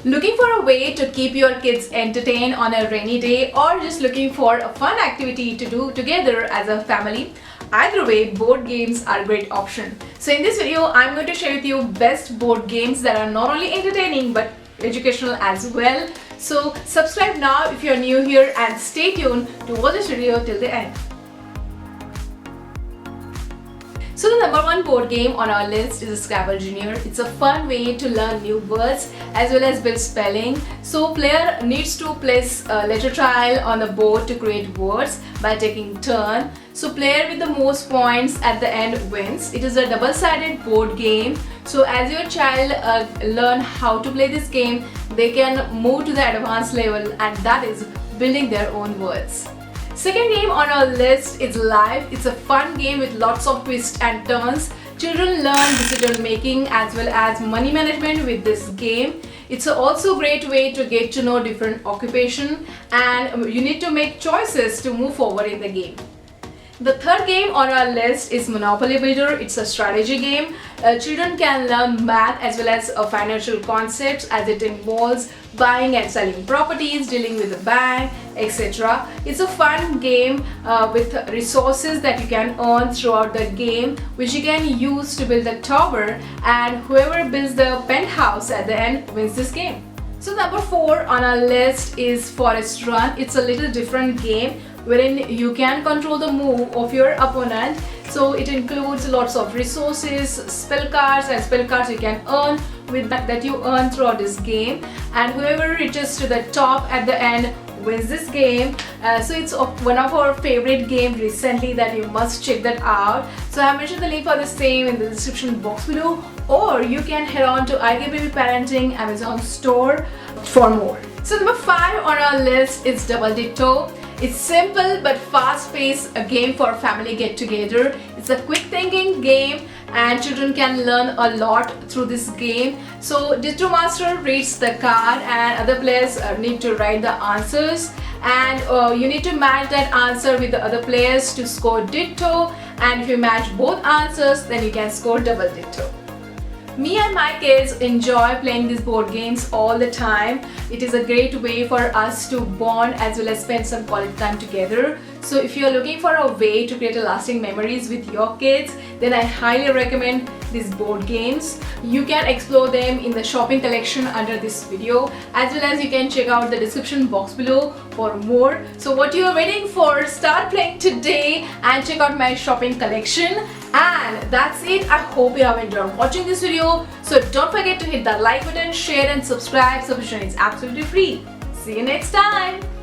Looking for a way to keep your kids entertained on a rainy day, or just looking for a fun activity to do together as a family? Either way, board games are a great option. So in this video, I'm going to share with you best board games that are not only entertaining but educational as well. So subscribe now if you're new here and stay tuned to watch this video till the end. So the number one board game on our list is Scrabble Junior. It's a fun way to learn new words as well as build spelling. So player needs to place a letter tile on the board to create words by taking turn. So player with the most points at the end wins. It is a double-sided board game. So as your child learn how to play this game, they can move to the advanced level, and that is building their own words. Second game on our list is Life. It's a fun game with lots of twists and turns. Children learn decision making as well as money management with this game. It's also a great way to get to know different occupation, and you need to make choices to move forward in the game. The third game on our list is Monopoly Builder. It's a strategy game. Children can learn math as well as financial concepts, as it involves buying and selling properties, dealing with the bank, etc. It's a fun game with resources that you can earn throughout the game, which you can use to build a tower, and whoever builds the penthouse at the end wins this game. So number 4 on our list is Forest Run. It's a little different game wherein you can control the move of your opponent. So it includes lots of resources, spell cards, and spell cards you can earn with that you earn throughout this game, and whoever reaches to the top at the end wins this game. So it's one of our favorite games recently that you must check that out. So I mentioned the link for the same in the description box below, or you can head on to ICAREBABY Parenting Amazon store for more. So number 5 on our list is Double Ditto. It's simple but fast-paced, a game for family get-together. It's a quick thinking game, and children can learn a lot through this game. So Ditto Master reads the card, and other players need to write the answers, and you need to match that answer with the other players to score Ditto, and if you match both answers, then you can score Double Ditto. Me and my kids enjoy playing these board games all the time. It is a great way for us to bond as well as spend some quality time together. So if you are looking for a way to create a lasting memories with your kids, then I highly recommend these board games. You can explore them in the shopping collection under this video, as well as you can check out the description box below for more. So what you are waiting for? Start playing today and check out my shopping collection. And that's it. I hope you have enjoyed watching this video. So don't forget to hit that like button, share and subscribe. Subscription is absolutely free. See you next time.